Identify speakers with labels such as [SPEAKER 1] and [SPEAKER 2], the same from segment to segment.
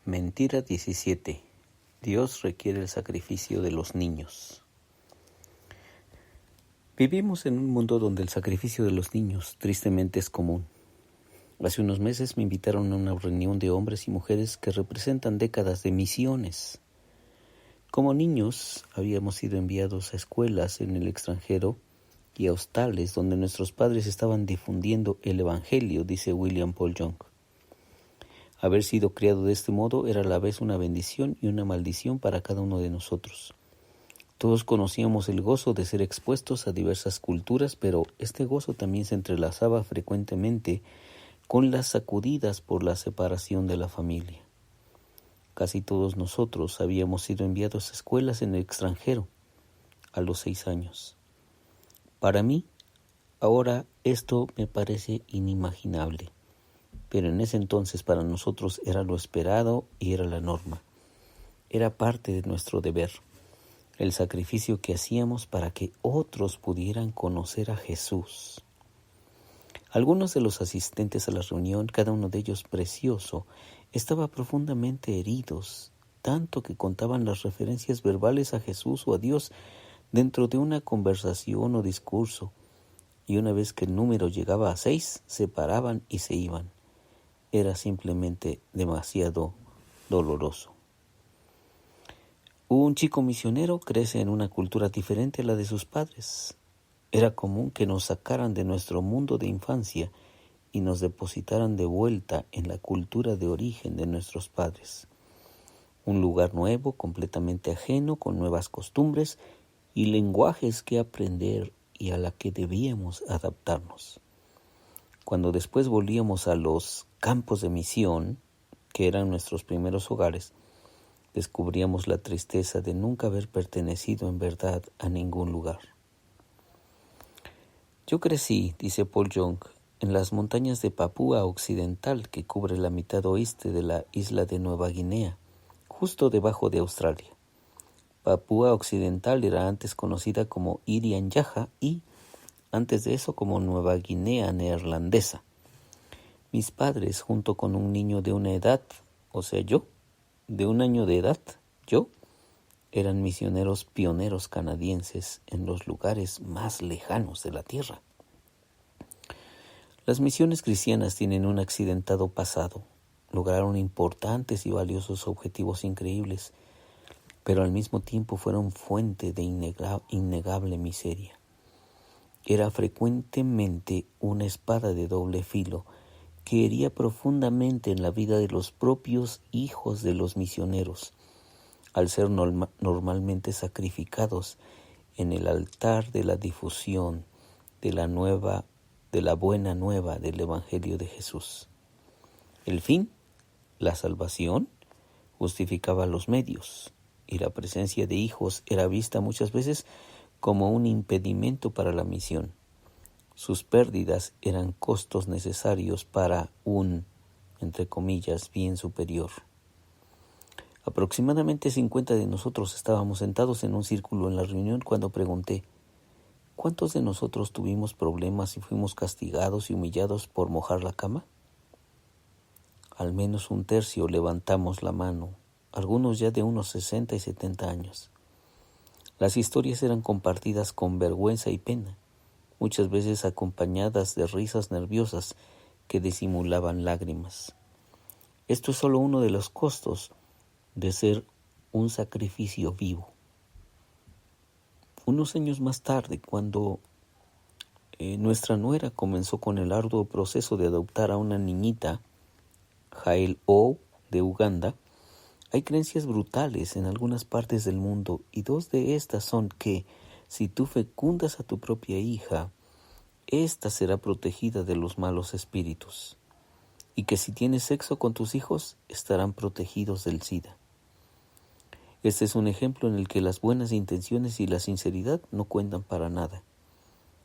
[SPEAKER 1] Mentira 17. Dios requiere el sacrificio de los niños. Vivimos en un mundo donde el sacrificio de los niños tristemente es común. Hace unos meses me invitaron a una reunión de hombres y mujeres que representan décadas de misiones. Como niños habíamos sido enviados a escuelas en el extranjero y a hostales donde nuestros padres estaban difundiendo el Evangelio, dice William Paul Young. Haber sido criado de este modo era a la vez una bendición y una maldición para cada uno de nosotros. Todos conocíamos el gozo de ser expuestos a diversas culturas, pero este gozo también se entrelazaba frecuentemente con las sacudidas por la separación de la familia. Casi todos nosotros habíamos sido enviados a escuelas en el extranjero a los 6 años. Para mí, ahora esto me parece inimaginable. Pero en ese entonces para nosotros era lo esperado y era la norma. Era parte de nuestro deber, el sacrificio que hacíamos para que otros pudieran conocer a Jesús. Algunos de los asistentes a la reunión, cada uno de ellos precioso, estaba profundamente heridos, tanto que contaban las referencias verbales a Jesús o a Dios dentro de una conversación o discurso, y una vez que el número llegaba a 6, se paraban y se iban. Era simplemente demasiado doloroso. Un chico misionero crece en una cultura diferente a la de sus padres. Era común que nos sacaran de nuestro mundo de infancia y nos depositaran de vuelta en la cultura de origen de nuestros padres. Un lugar nuevo, completamente ajeno, con nuevas costumbres y lenguajes que aprender y a la que debíamos adaptarnos. Cuando después volvíamos a los campos de misión, que eran nuestros primeros hogares, descubríamos la tristeza de nunca haber pertenecido en verdad a ningún lugar. Yo crecí, dice Paul Young, en las montañas de Papúa Occidental, que cubre la mitad oeste de la isla de Nueva Guinea, justo debajo de Australia. Papúa Occidental era antes conocida como Irian Jaya y antes de eso como Nueva Guinea Neerlandesa. Mis padres, junto con un niño de una edad, o sea yo, de un año de edad, eran misioneros pioneros canadienses en los lugares más lejanos de la tierra. Las misiones cristianas tienen un accidentado pasado. Lograron importantes y valiosos objetivos increíbles, pero al mismo tiempo fueron fuente de innegable miseria. Era frecuentemente una espada de doble filo que hería profundamente en la vida de los propios hijos de los misioneros, al ser normalmente sacrificados en el altar de la difusión de la buena nueva del Evangelio de Jesús. El fin, la salvación, justificaba los medios, y la presencia de hijos era vista muchas veces como un impedimento para la misión. Sus pérdidas eran costos necesarios para un, entre comillas, bien superior. Aproximadamente 50 de nosotros estábamos sentados en un círculo en la reunión cuando pregunté, ¿cuántos de nosotros tuvimos problemas y fuimos castigados y humillados por mojar la cama? Al menos un tercio levantamos la mano, algunos ya de unos 60 y 70 años. Las historias eran compartidas con vergüenza y pena, muchas veces acompañadas de risas nerviosas que disimulaban lágrimas. Esto es solo uno de los costos de ser un sacrificio vivo. Unos años más tarde, cuando nuestra nuera comenzó con el arduo proceso de adoptar a una niñita, Jael O, de Uganda, hay creencias brutales en algunas partes del mundo y 2 de estas son que si tú fecundas a tu propia hija, ésta será protegida de los malos espíritus y que si tienes sexo con tus hijos, estarán protegidos del SIDA. Este es un ejemplo en el que las buenas intenciones y la sinceridad no cuentan para nada.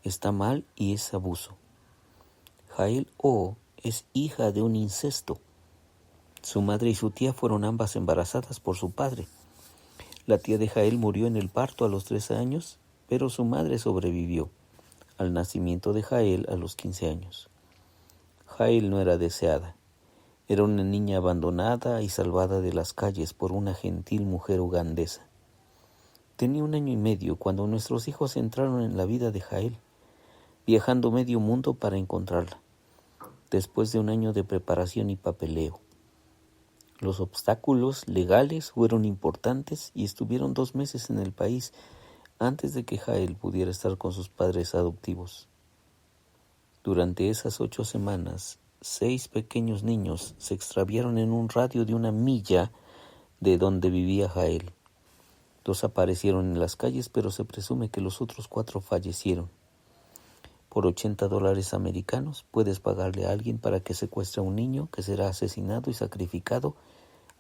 [SPEAKER 1] Está mal y es abuso. Jael O es hija de un incesto. Su madre y su tía fueron ambas embarazadas por su padre. La tía de Jael murió en el parto a los 13 años, pero su madre sobrevivió al nacimiento de Jael a los 15 años. Jael no era deseada. Era una niña abandonada y salvada de las calles por una gentil mujer ugandesa. Tenía 1 año y medio cuando nuestros hijos entraron en la vida de Jael, viajando medio mundo para encontrarla, después de 1 año de preparación y papeleo. Los obstáculos legales fueron importantes y estuvieron 2 meses en el país antes de que Jael pudiera estar con sus padres adoptivos. Durante esas 8 semanas, 6 pequeños niños se extraviaron en un radio de 1 milla de donde vivía Jael. 2 aparecieron en las calles, pero se presume que los otros 4 fallecieron. Por $80 americanos puedes pagarle a alguien para que secuestre a un niño que será asesinado y sacrificado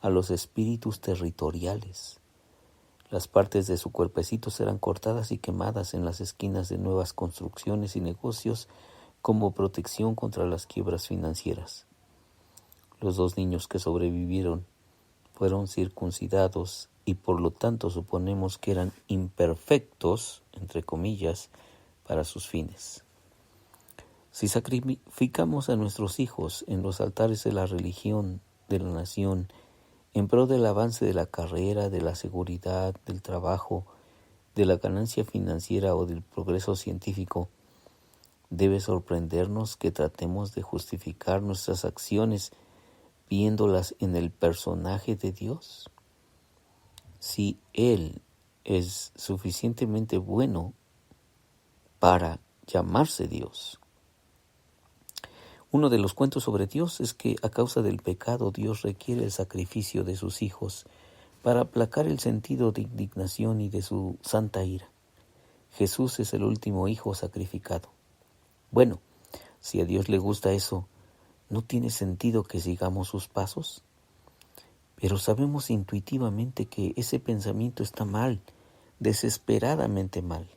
[SPEAKER 1] a los espíritus territoriales. Las partes de su cuerpecito serán cortadas y quemadas en las esquinas de nuevas construcciones y negocios como protección contra las quiebras financieras. Los 2 niños que sobrevivieron fueron circuncidados y por lo tanto suponemos que eran imperfectos, entre comillas, para sus fines. Si sacrificamos a nuestros hijos en los altares de la religión, de la nación, en pro del avance de la carrera, de la seguridad, del trabajo, de la ganancia financiera o del progreso científico, debe sorprendernos que tratemos de justificar nuestras acciones viéndolas en el personaje de Dios. Si Él es suficientemente bueno para llamarse Dios. Uno de los cuentos sobre Dios es que a causa del pecado Dios requiere el sacrificio de sus hijos para aplacar el sentido de indignación y de su santa ira. Jesús es el último hijo sacrificado. Bueno, si a Dios le gusta eso, ¿no tiene sentido que sigamos sus pasos? Pero sabemos intuitivamente que ese pensamiento está mal, desesperadamente mal.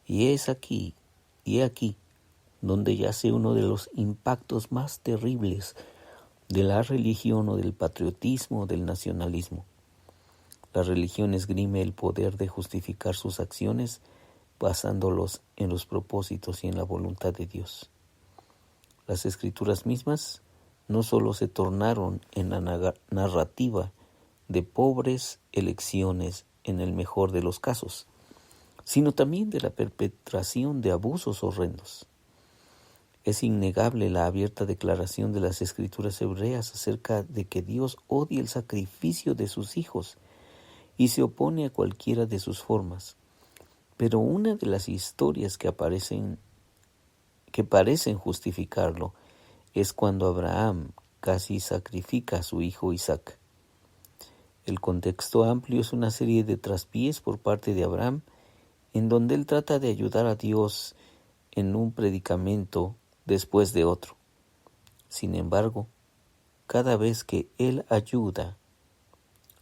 [SPEAKER 1] Y he aquí, donde yace uno de los impactos más terribles de la religión o del patriotismo o del nacionalismo. La religión esgrime el poder de justificar sus acciones basándolos en los propósitos y en la voluntad de Dios. Las escrituras mismas no solo se tornaron en la narrativa de pobres elecciones en el mejor de los casos, sino también de la perpetración de abusos horrendos. Es innegable la abierta declaración de las escrituras hebreas acerca de que Dios odia el sacrificio de sus hijos y se opone a cualquiera de sus formas. Pero una de las historias que parecen justificarlo es cuando Abraham casi sacrifica a su hijo Isaac. El contexto amplio es una serie de traspiés por parte de Abraham, en donde él trata de ayudar a Dios en un predicamento después de otro. Sin embargo, cada vez que él ayuda,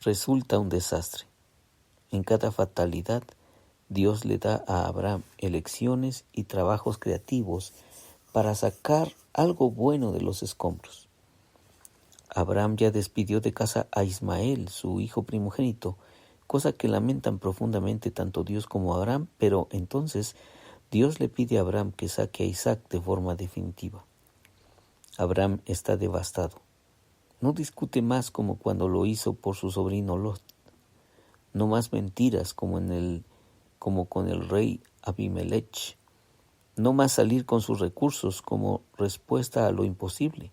[SPEAKER 1] resulta un desastre. En cada fatalidad, Dios le da a Abraham elecciones y trabajos creativos para sacar algo bueno de los escombros. Abraham ya despidió de casa a Ismael, su hijo primogénito, cosa que lamentan profundamente tanto Dios como Abraham, pero entonces Dios le pide a Abraham que saque a Isaac de forma definitiva. Abraham está devastado. No discute más como cuando lo hizo por su sobrino Lot. No más mentiras como con el rey Abimelech. No más salir con sus recursos como respuesta a lo imposible.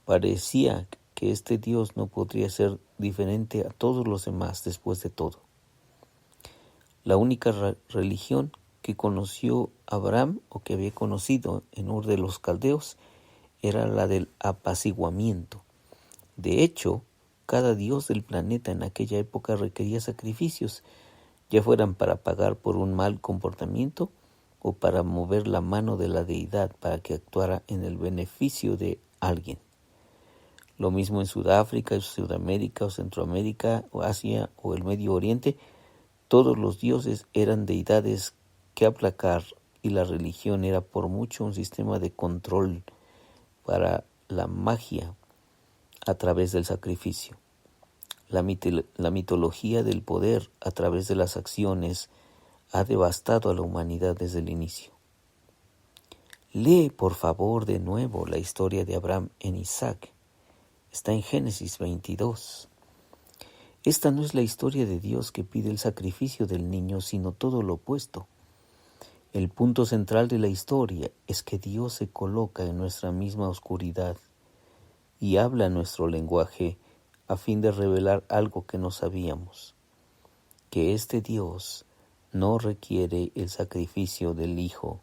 [SPEAKER 1] Parecía que este Dios no podría ser diferente a todos los demás después de todo. La única religión que conoció Abraham o que había conocido en Ur de los Caldeos era la del apaciguamiento. De hecho, cada dios del planeta en aquella época requería sacrificios, ya fueran para pagar por un mal comportamiento o para mover la mano de la deidad para que actuara en el beneficio de alguien. Lo mismo en Sudáfrica, Sudamérica o Centroamérica o Asia o el Medio Oriente, todos los dioses eran deidades que aplacar y la religión era por mucho un sistema de control para la magia a través del sacrificio. La mitología del poder a través de las acciones ha devastado a la humanidad desde el inicio. Lee, por favor, de nuevo la historia de Abraham en Isaac. Está en Génesis 22. Esta no es la historia de Dios que pide el sacrificio del niño, sino todo lo opuesto. El punto central de la historia es que Dios se coloca en nuestra misma oscuridad y habla nuestro lenguaje a fin de revelar algo que no sabíamos, que este Dios no requiere el sacrificio del Hijo.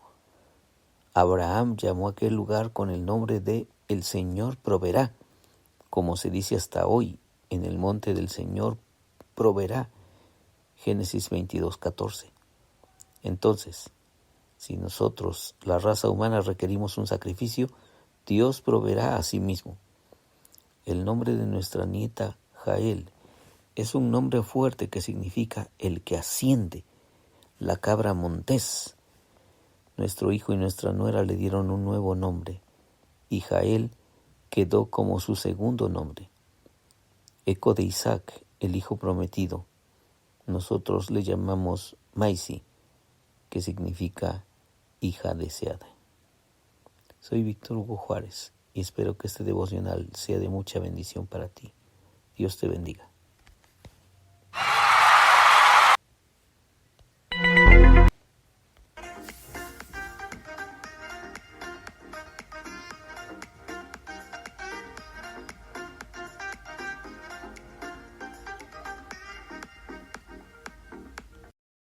[SPEAKER 1] Abraham llamó a aquel lugar con el nombre de El Señor proveerá, como se dice hasta hoy, en el monte del Señor proveerá. Génesis 22:14. Entonces, si nosotros, la raza humana, requerimos un sacrificio, Dios proveerá a sí mismo. El nombre de nuestra nieta, Jael, es un nombre fuerte que significa el que asciende, la cabra montés. Nuestro hijo y nuestra nuera le dieron un nuevo nombre, y Jael quedó como su segundo nombre. Eco de Isaac, el hijo prometido. Nosotros le llamamos Maisi, que significa hija deseada. Soy Víctor Hugo Juárez y espero que este devocional sea de mucha bendición para ti. Dios te bendiga.